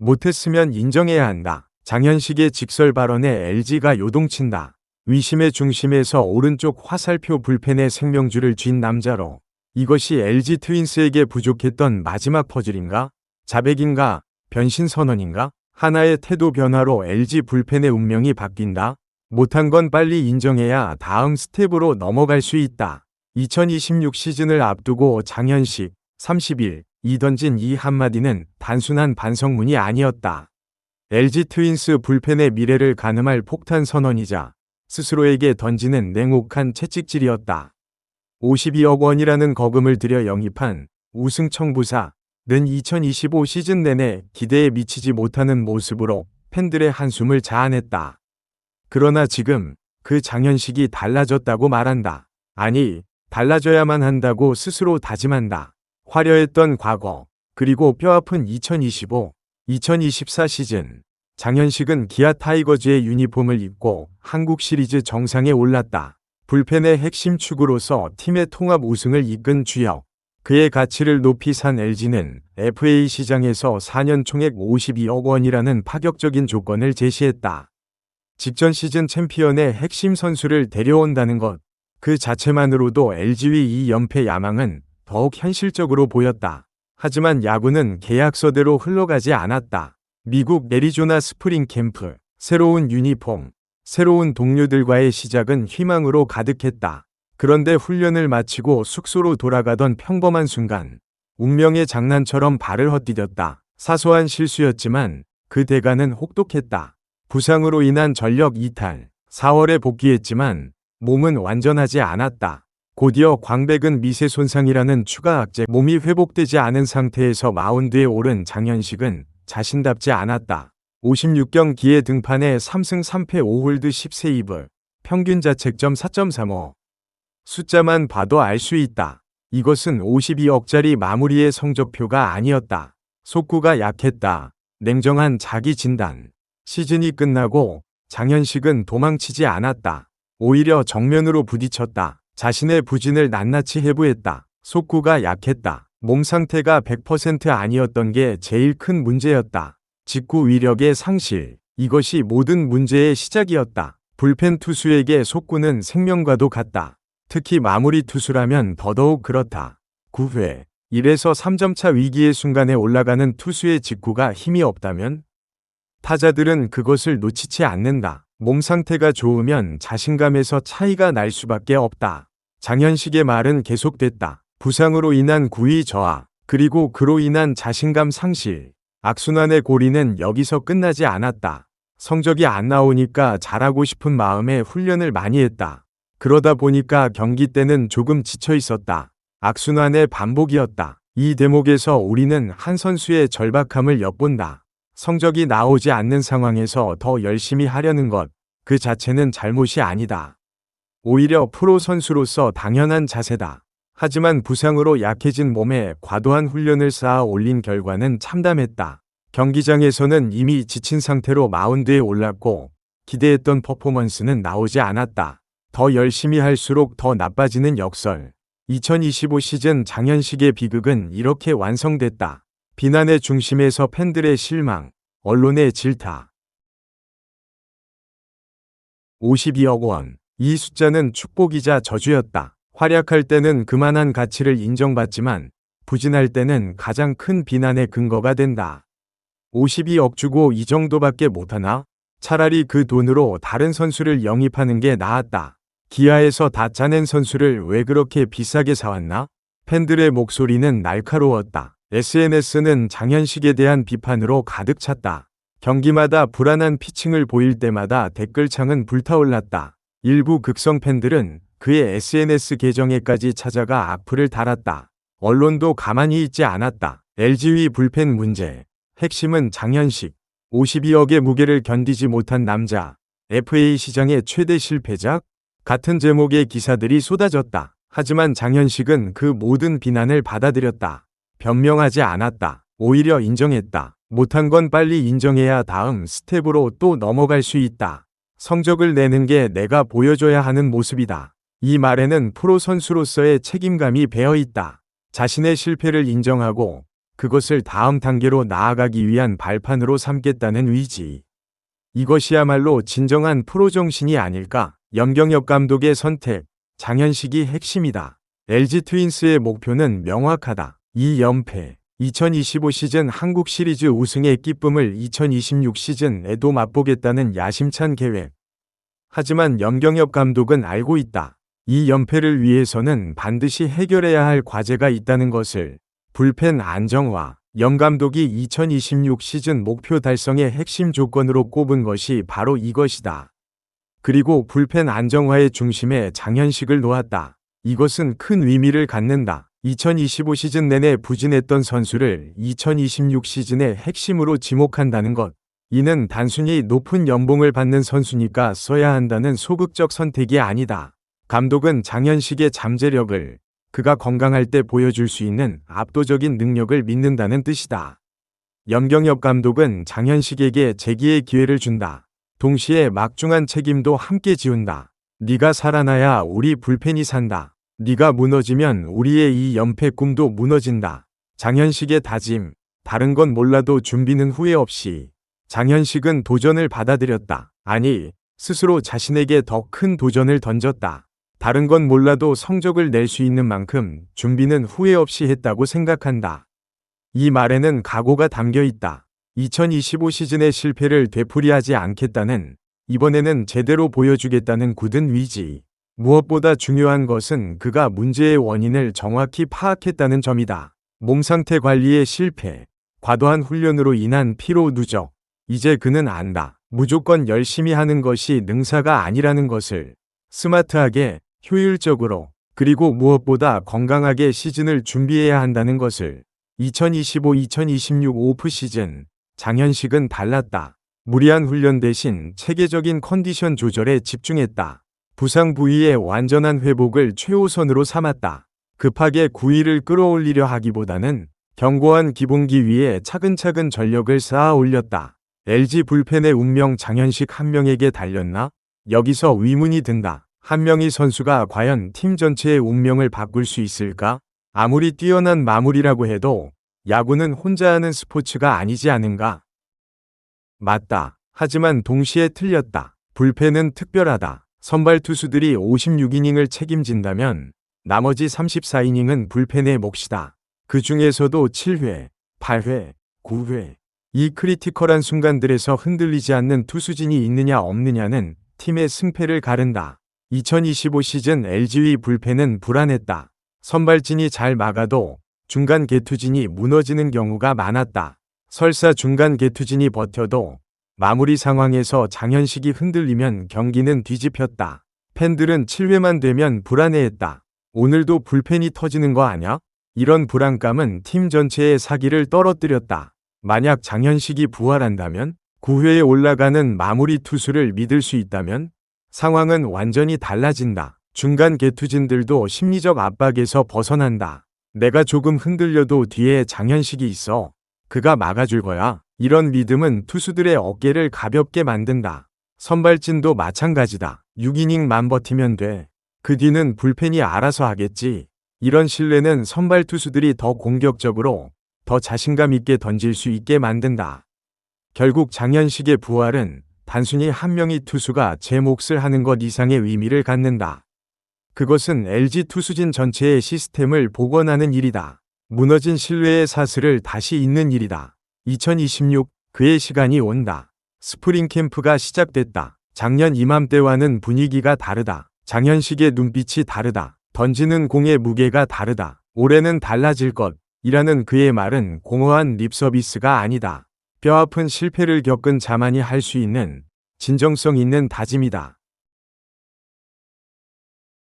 못했으면 인정해야 한다. 장현식의 직설 발언에 LG가 요동친다. 위심의 중심에서 오른쪽 화살표 불펜에 생명줄을 쥔 남자로 이것이 LG 트윈스에게 부족했던 마지막 퍼즐인가? 자백인가? 변신 선언인가? 하나의 태도 변화로 LG 불펜의 운명이 바뀐다. 못한 건 빨리 인정해야 다음 스텝으로 넘어갈 수 있다. 2026 시즌을 앞두고 장현식 30일 이 던진 이 한마디는 단순한 반성문이 아니었다. LG 트윈스 불펜의 미래를 가늠할 폭탄 선언이자 스스로에게 던지는 냉혹한 채찍질이었다. 52억 원이라는 거금을 들여 영입한 우승 청부사는 2025 시즌 내내 기대에 미치지 못하는 모습으로 팬들의 한숨을 자아냈다. 그러나 지금 그 장현식이 달라졌다고 말한다. 아니, 달라져야만 한다고 스스로 다짐한다. 화려했던 과거, 그리고 뼈아픈 2025, 2024 시즌. 장현식은 기아 타이거즈의 유니폼을 입고 한국 시리즈 정상에 올랐다. 불펜의 핵심 축으로서 팀의 통합 우승을 이끈 주역. 그의 가치를 높이 산 LG는 FA 시장에서 4년 총액 52억 원이라는 파격적인 조건을 제시했다. 직전 시즌 챔피언의 핵심 선수를 데려온다는 것, 그 자체만으로도 LG의 2연패 야망은 더욱 현실적으로 보였다. 하지만 야구는 계약서대로 흘러가지 않았다. 미국 애리조나 스프링 캠프, 새로운 유니폼, 새로운 동료들과의 시작은 희망으로 가득했다. 그런데 훈련을 마치고 숙소로 돌아가던 평범한 순간, 운명의 장난처럼 발을 헛디뎠다. 사소한 실수였지만 그 대가는 혹독했다. 부상으로 인한 전력 이탈, 4월에 복귀했지만 몸은 완전하지 않았다. 곧이어 광배근 미세 손상이라는 추가 악재, 몸이 회복되지 않은 상태에서 마운드에 오른 장현식은 자신답지 않았다. 56경기에 등판해 3승 3패 5홀드 10세이브, 평균 자책점 4.35. 숫자만 봐도 알 수 있다. 이것은 52억짜리 마무리의 성적표가 아니었다. 속구가 약했다. 냉정한 자기 진단. 시즌이 끝나고 장현식은 도망치지 않았다. 오히려 정면으로 부딪혔다. 자신의 부진을 낱낱이 해부했다. 속구가 약했다. 몸 상태가 100% 아니었던 게 제일 큰 문제였다. 직구 위력의 상실. 이것이 모든 문제의 시작이었다. 불펜 투수에게 속구는 생명과도 같다. 특히 마무리 투수라면 더더욱 그렇다. 9회 1에서 3점차 위기의 순간에 올라가는 투수의 직구가 힘이 없다면 타자들은 그것을 놓치지 않는다. 몸 상태가 좋으면 자신감에서 차이가 날 수밖에 없다. 장현식의 말은 계속됐다. 부상으로 인한 구위 저하, 그리고 그로 인한 자신감 상실. 악순환의 고리는 여기서 끝나지 않았다. 성적이 안 나오니까 잘하고 싶은 마음에 훈련을 많이 했다. 그러다 보니까 경기 때는 조금 지쳐 있었다. 악순환의 반복이었다. 이 대목에서 우리는 한 선수의 절박함을 엿본다. 성적이 나오지 않는 상황에서 더 열심히 하려는 것, 그 자체는 잘못이 아니다. 오히려 프로 선수로서 당연한 자세다. 하지만 부상으로 약해진 몸에 과도한 훈련을 쌓아 올린 결과는 참담했다. 경기장에서는 이미 지친 상태로 마운드에 올랐고 기대했던 퍼포먼스는 나오지 않았다. 더 열심히 할수록 더 나빠지는 역설. 2025 시즌 장현식의 비극은 이렇게 완성됐다. 비난의 중심에서 팬들의 실망, 언론의 질타. 52억 원. 이 숫자는 축복이자 저주였다. 활약할 때는 그만한 가치를 인정받지만 부진할 때는 가장 큰 비난의 근거가 된다. 52억 주고 이 정도밖에 못하나? 차라리 그 돈으로 다른 선수를 영입하는 게 나았다. 기아에서 다 짜낸 선수를 왜 그렇게 비싸게 사왔나? 팬들의 목소리는 날카로웠다. SNS는 장현식에 대한 비판으로 가득 찼다. 경기마다 불안한 피칭을 보일 때마다 댓글창은 불타올랐다. 일부 극성 팬들은 그의 SNS 계정에까지 찾아가 악플을 달았다. 언론도 가만히 있지 않았다. LG의 불펜 문제. 핵심은 장현식. 52억의 무게를 견디지 못한 남자. FA 시장의 최대 실패작? 같은 제목의 기사들이 쏟아졌다. 하지만 장현식은 그 모든 비난을 받아들였다. 변명하지 않았다. 오히려 인정했다. 못한 건 빨리 인정해야 다음 스텝으로 또 넘어갈 수 있다. 성적을 내는 게 내가 보여줘야 하는 모습이다. 이 말에는 프로 선수로서의 책임감이 배어 있다. 자신의 실패를 인정하고 그것을 다음 단계로 나아가기 위한 발판으로 삼겠다는 의지. 이것이야말로 진정한 프로 정신이 아닐까? 염경엽 감독의 선택, 장현식이 핵심이다. LG 트윈스의 목표는 명확하다. 2연패. 2025 시즌 한국 시리즈 우승의 기쁨을 2026 시즌에도 맛보겠다는 야심찬 계획. 하지만 염경엽 감독은 알고 있다. 이 연패를 위해서는 반드시 해결해야 할 과제가 있다는 것을. 불펜 안정화. 염 감독이 2026 시즌 목표 달성의 핵심 조건으로 꼽은 것이 바로 이것이다. 그리고 불펜 안정화의 중심에 장현식을 놓았다. 이것은 큰 의미를 갖는다. 2025 시즌 내내 부진했던 선수를 2026 시즌의 핵심으로 지목한다는 것. 이는 단순히 높은 연봉을 받는 선수니까 써야 한다는 소극적 선택이 아니다. 감독은 장현식의 잠재력을, 그가 건강할 때 보여줄 수 있는 압도적인 능력을 믿는다는 뜻이다. 염경엽 감독은 장현식에게 재기의 기회를 준다. 동시에 막중한 책임도 함께 지운다. 네가 살아나야 우리 불펜이 산다. 네가 무너지면 우리의 이 연패 꿈도 무너진다. 장현식의 다짐. 다른 건 몰라도 준비는 후회 없이. 장현식은 도전을 받아들였다. 아니, 스스로 자신에게 더 큰 도전을 던졌다. 다른 건 몰라도 성적을 낼 수 있는 만큼 준비는 후회 없이 했다고 생각한다. 이 말에는 각오가 담겨 있다. 2025 시즌의 실패를 되풀이하지 않겠다는, 이번에는 제대로 보여주겠다는 굳은 의지. 무엇보다 중요한 것은 그가 문제의 원인을 정확히 파악했다는 점이다. 몸 상태 관리의 실패, 과도한 훈련으로 인한 피로 누적. 이제 그는 안다. 무조건 열심히 하는 것이 능사가 아니라는 것을. 스마트하게, 효율적으로, 그리고 무엇보다 건강하게 시즌을 준비해야 한다는 것을. 2025-2026 오프 시즌, 장현식은 달랐다. 무리한 훈련 대신 체계적인 컨디션 조절에 집중했다. 부상 부위의 완전한 회복을 최우선으로 삼았다. 급하게 구위를 끌어올리려 하기보다는 견고한 기본기 위에 차근차근 전력을 쌓아 올렸다. LG 불펜의 운명 장현식 한 명에게 달렸나? 여기서 의문이 든다. 한 명의 선수가 과연 팀 전체의 운명을 바꿀 수 있을까? 아무리 뛰어난 마무리라고 해도 야구는 혼자 하는 스포츠가 아니지 않은가? 맞다. 하지만 동시에 틀렸다. 불펜은 특별하다. 선발 투수들이 56이닝을 책임진다면 나머지 34이닝은 불펜의 몫이다. 그 중에서도 7회, 8회, 9회. 이 크리티컬한 순간들에서 흔들리지 않는 투수진이 있느냐 없느냐는 팀의 승패를 가른다. 2025 시즌 LG의 불펜은 불안했다. 선발진이 잘 막아도 중간 개투진이 무너지는 경우가 많았다. 설사 중간 개투진이 버텨도 마무리 상황에서 장현식이 흔들리면 경기는 뒤집혔다. 팬들은 7회만 되면 불안해했다. 오늘도 불펜이 터지는 거 아냐? 이런 불안감은 팀 전체의 사기를 떨어뜨렸다. 만약 장현식이 부활한다면, 9회에 올라가는 마무리 투수를 믿을 수 있다면 상황은 완전히 달라진다. 중간 개투진들도 심리적 압박에서 벗어난다. 내가 조금 흔들려도 뒤에 장현식이 있어. 그가 막아줄 거야. 이런 믿음은 투수들의 어깨를 가볍게 만든다. 선발진도 마찬가지다. 6이닝만 버티면 돼. 그 뒤는 불펜이 알아서 하겠지. 이런 신뢰는 선발 투수들이 더 공격적으로, 더 자신감 있게 던질 수 있게 만든다. 결국 장현식의 부활은 단순히 한 명의 투수가 제 몫을 하는 것 이상의 의미를 갖는다. 그것은 LG 투수진 전체의 시스템을 복원하는 일이다. 무너진 신뢰의 사슬을 다시 잇는 일이다. 2026, 그의 시간이 온다. 스프링 캠프가 시작됐다. 작년 이맘때와는 분위기가 다르다. 장현식의 눈빛이 다르다. 던지는 공의 무게가 다르다. 올해는 달라질 것이라는 그의 말은 공허한 립서비스가 아니다. 뼈아픈 실패를 겪은 자만이 할 수 있는 진정성 있는 다짐이다.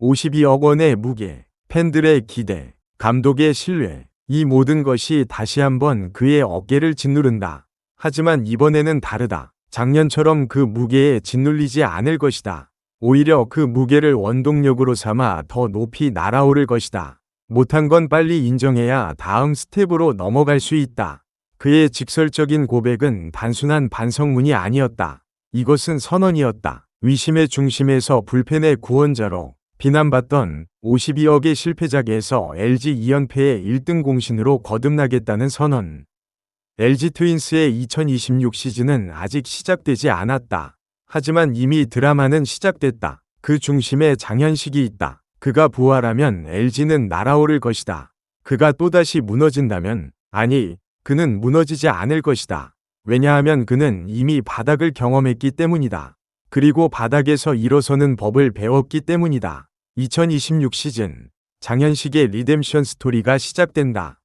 52억 원의 무게, 팬들의 기대, 감독의 신뢰, 이 모든 것이 다시 한번 그의 어깨를 짓누른다. 하지만 이번에는 다르다. 작년처럼 그 무게에 짓눌리지 않을 것이다. 오히려 그 무게를 원동력으로 삼아 더 높이 날아오를 것이다. 못한 건 빨리 인정해야 다음 스텝으로 넘어갈 수 있다. 그의 직설적인 고백은 단순한 반성문이 아니었다. 이것은 선언이었다. 위심의 중심에서 불펜의 구원자로, 비난받던 52억의 실패작에서 LG 2연패의 1등 공신으로 거듭나겠다는 선언. LG 트윈스의 2026 시즌은 아직 시작되지 않았다. 하지만 이미 드라마는 시작됐다. 그 중심에 장현식이 있다. 그가 부활하면 LG는 날아오를 것이다. 그가 또다시 무너진다면, 아니, 그는 무너지지 않을 것이다. 왜냐하면 그는 이미 바닥을 경험했기 때문이다. 그리고 바닥에서 일어서는 법을 배웠기 때문이다. 2026 시즌, 장현식의 리뎀션 스토리가 시작된다.